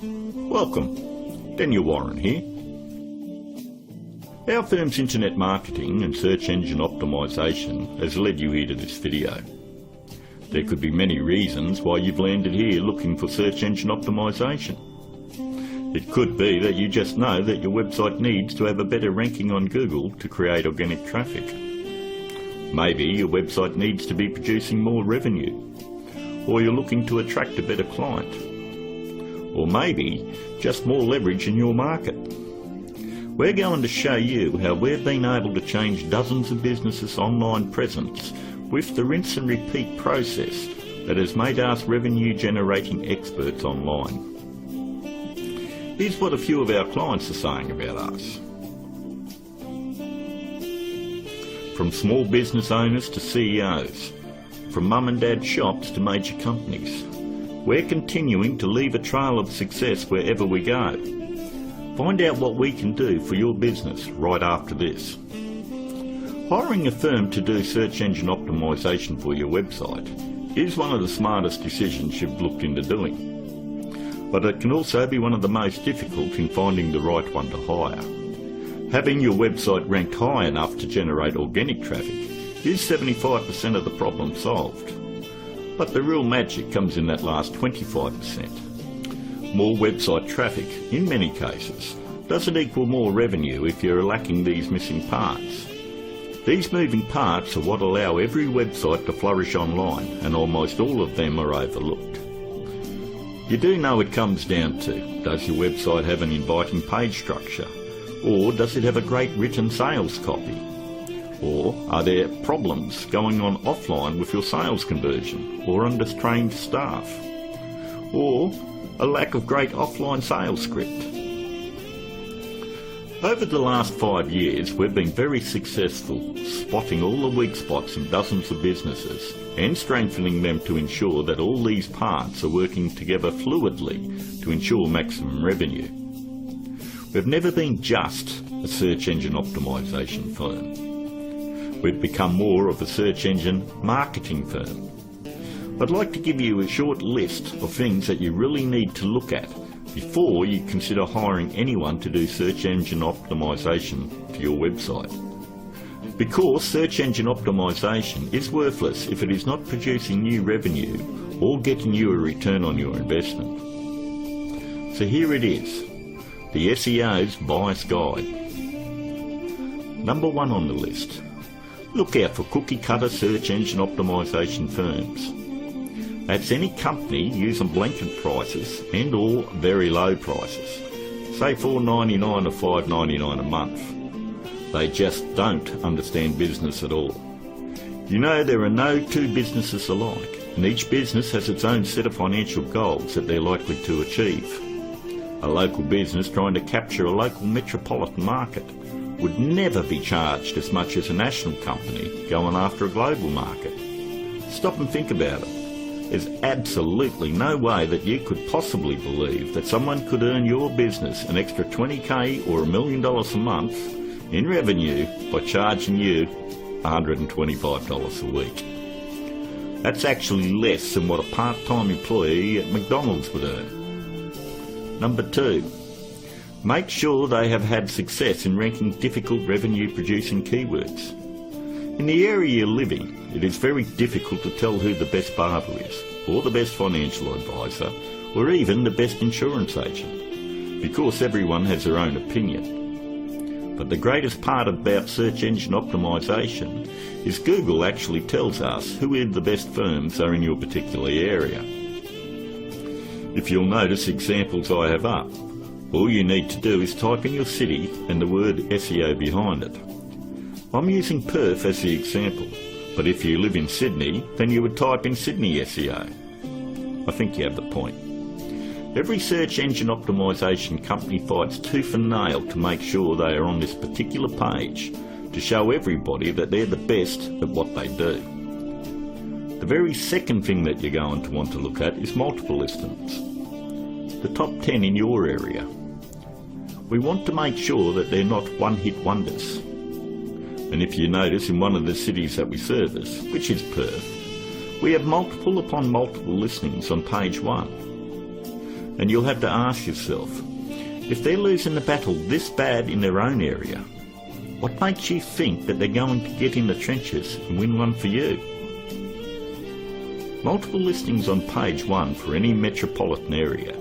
Welcome, Daniel Warren here. Our firm's internet marketing and search engine optimisation has led you here to this video. There could be many reasons why you've landed here looking for search engine optimisation. It could be that you just know that your website needs to have a better ranking on Google to create organic traffic. Maybe your website needs to be producing more revenue, or you're looking to attract a better client, or maybe just more leverage in your market. We're going to show you how we've been able to change dozens of businesses' online presence with the rinse and repeat process that has made us revenue generating experts online. Here's what a few of our clients are saying about us. From small business owners to CEOs, from mum and dad shops to major companies, we're continuing to leave a trail of success wherever we go. Find out what we can do for your business right after this. Hiring a firm to do search engine optimisation for your website is one of the smartest decisions you've looked into doing. But it can also be one of the most difficult in finding the right one to hire. Having your website ranked high enough to generate organic traffic is 75% of the problem solved. But the real magic comes in that last 25%. More website traffic, in many cases, doesn't equal more revenue if you're lacking these missing parts. These moving parts are what allow every website to flourish online, and almost all of them are overlooked. You do know it comes down to, does your website have an inviting page structure? Or does it have a great written sales copy? Or are there problems going on offline with your sales conversion or undertrained staff? Or a lack of great offline sales script? Over the last 5 years, we've been very successful spotting all the weak spots in dozens of businesses and strengthening them to ensure that all these parts are working together fluidly to ensure maximum revenue. We've never been just a search engine optimisation firm. We've become more of a search engine marketing firm. I'd like to give you a short list of things that you really need to look at before you consider hiring anyone to do search engine optimisation for your website. Because search engine optimisation is worthless if it is not producing new revenue or getting you a return on your investment. So here it is. The SEO's Bias Guide. Number 1 on the list. Look out for cookie-cutter search engine optimisation firms. That's any company using blanket prices and or very low prices, say $4.99 or $5.99 a month. They just don't understand business at all. You know, there are no two businesses alike, and each business has its own set of financial goals that they're likely to achieve. A local business trying to capture a local metropolitan market would never be charged as much as a national company going after a global market. Stop and think about it. There's absolutely no way that you could possibly believe that someone could earn your business an extra $20,000 or $1 million a month in revenue by charging you $125 a week. That's actually less than what a part-time employee at McDonald's would earn. Number 2, make sure they have had success in ranking difficult revenue-producing keywords. In the area you're living, it is very difficult to tell who the best barber is, or the best financial advisor, or even the best insurance agent, because everyone has their own opinion. But the greatest part about search engine optimisation is Google actually tells us who the best firms are in your particular area. If you'll notice examples I have up, all you need to do is type in your city and the word SEO behind it. I'm using Perth as the example, but if you live in Sydney, then you would type in Sydney SEO. I think you have the point. Every search engine optimisation company fights tooth and nail to make sure they are on this particular page to show everybody that they're the best at what they do. The very second thing that you're going to want to look at is multiple listings. The top 10 in your area. We want to make sure that they're not one-hit wonders. And if you notice, in one of the cities that we service, which is Perth, we have multiple upon multiple listings on page 1. And you'll have to ask yourself, if they're losing the battle this bad in their own area, what makes you think that they're going to get in the trenches and win one for you? Multiple listings on page 1 for any metropolitan area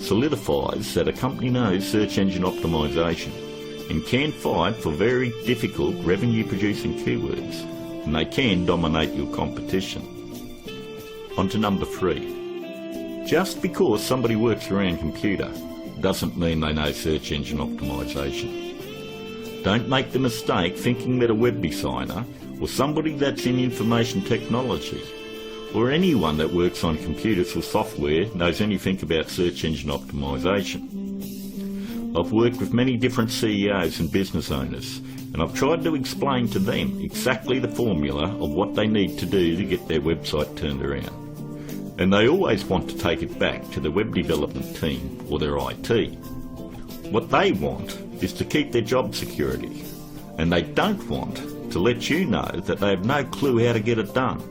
solidifies that a company knows search engine optimization and can fight for very difficult revenue-producing keywords, and they can dominate your competition. On to number 3. Just because somebody works around computer doesn't mean they know search engine optimization. Don't make the mistake thinking that a web designer or somebody that's in information technology or anyone that works on computers or software knows anything about search engine optimization. I've worked with many different CEOs and business owners, and I've tried to explain to them exactly the formula of what they need to do to get their website turned around. And they always want to take it back to the web development team or their IT. What they want is to keep their job security, and they don't want to let you know that they have no clue how to get it done.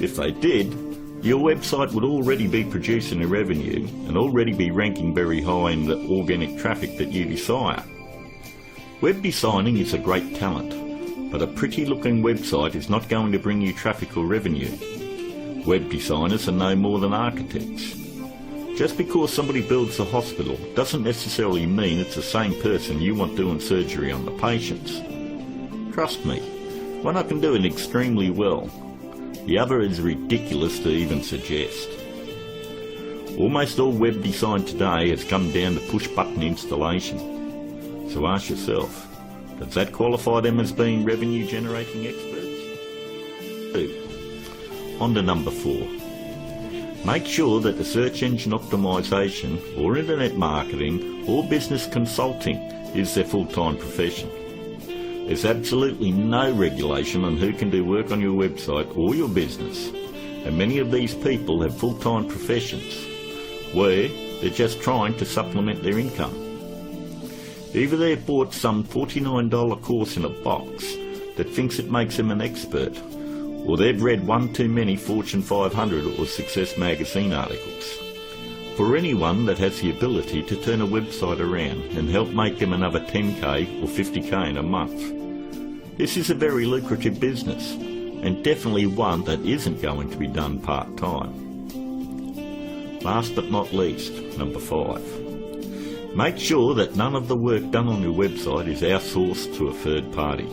If they did, your website would already be producing a revenue and already be ranking very high in the organic traffic that you desire. Web designing is a great talent, but a pretty looking website is not going to bring you traffic or revenue. Web designers are no more than architects. Just because somebody builds a hospital doesn't necessarily mean it's the same person you want doing surgery on the patients. Trust me, one I can do it extremely well. The other is ridiculous to even suggest. Almost all web design today has come down to push-button installation. So ask yourself, does that qualify them as being revenue-generating experts? 2. On to number 4. Make sure that the search engine optimization or internet marketing or business consulting is their full-time profession. There's absolutely no regulation on who can do work on your website or your business, and many of these people have full-time professions where they're just trying to supplement their income. Either they've bought some $49 course in a box that thinks it makes them an expert, or they've read one too many Fortune 500 or Success magazine articles. For anyone that has the ability to turn a website around and help make them another 10k or 50k in a month, this is a very lucrative business, and definitely one that isn't going to be done part-time. Last but not least, number 5. Make sure that none of the work done on your website is outsourced to a third party.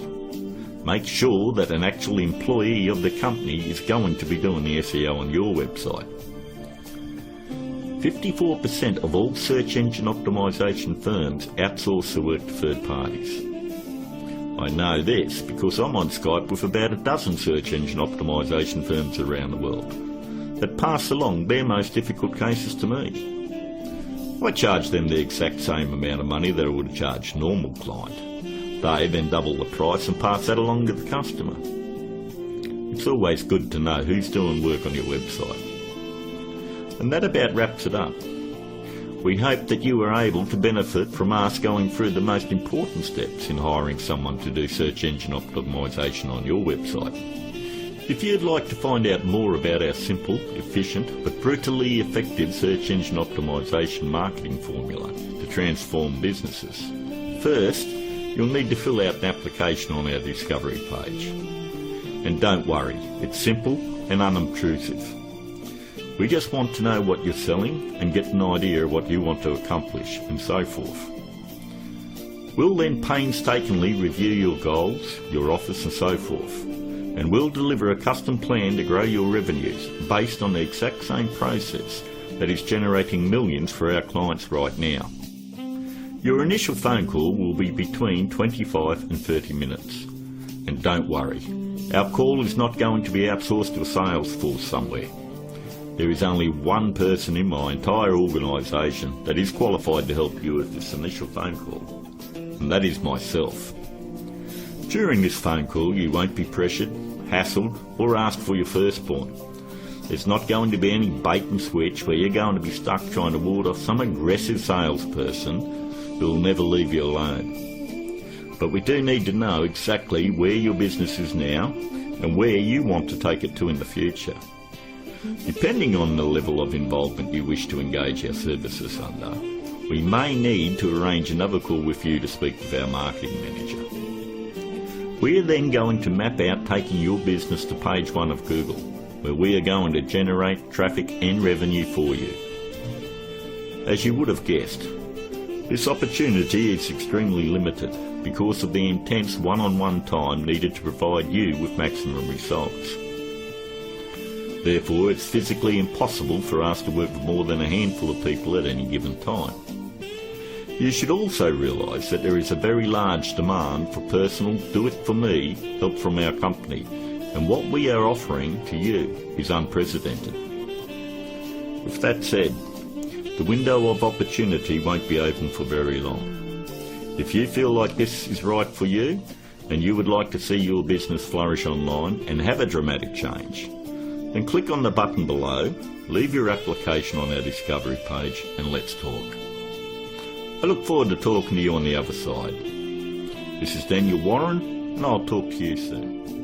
Make sure that an actual employee of the company is going to be doing the SEO on your website. 54% of all search engine optimization firms outsource the work to third parties. I know this because I'm on Skype with about a dozen search engine optimization firms around the world that pass along their most difficult cases to me. I charge them the exact same amount of money that I would charge a normal client. They then double the price and pass that along to the customer. It's always good to know who's doing work on your website. And that about wraps it up. We hope that you were able to benefit from us going through the most important steps in hiring someone to do search engine optimization on your website. If you'd like to find out more about our simple, efficient but brutally effective search engine optimization marketing formula to transform businesses, first you'll need to fill out an application on our discovery page. And don't worry, it's simple and unobtrusive. We just want to know what you're selling and get an idea of what you want to accomplish and so forth. We'll then painstakingly review your goals, your offers and so forth, and we'll deliver a custom plan to grow your revenues based on the exact same process that is generating millions for our clients right now. Your initial phone call will be between 25 and 30 minutes. And don't worry, our call is not going to be outsourced to a sales force somewhere. There is only one person in my entire organisation that is qualified to help you with this initial phone call, and that is myself. During this phone call you won't be pressured, hassled or asked for your firstborn. There's not going to be any bait and switch where you're going to be stuck trying to ward off some aggressive salesperson who will never leave you alone. But we do need to know exactly where your business is now and where you want to take it to in the future. Depending on the level of involvement you wish to engage our services under, we may need to arrange another call with you to speak with our marketing manager. We are then going to map out taking your business to page 1 of Google, where we are going to generate traffic and revenue for you. As you would have guessed, this opportunity is extremely limited because of the intense one-on-one time needed to provide you with maximum results. Therefore, it's physically impossible for us to work with more than a handful of people at any given time. You should also realise that there is a very large demand for personal do-it-for-me help from our company, and what we are offering to you is unprecedented. With that said, the window of opportunity won't be open for very long. If you feel like this is right for you, and you would like to see your business flourish online and have a dramatic change, then click on the button below, leave your application on our discovery page, and let's talk. I look forward to talking to you on the other side. This is Daniel Warren, and I'll talk to you soon.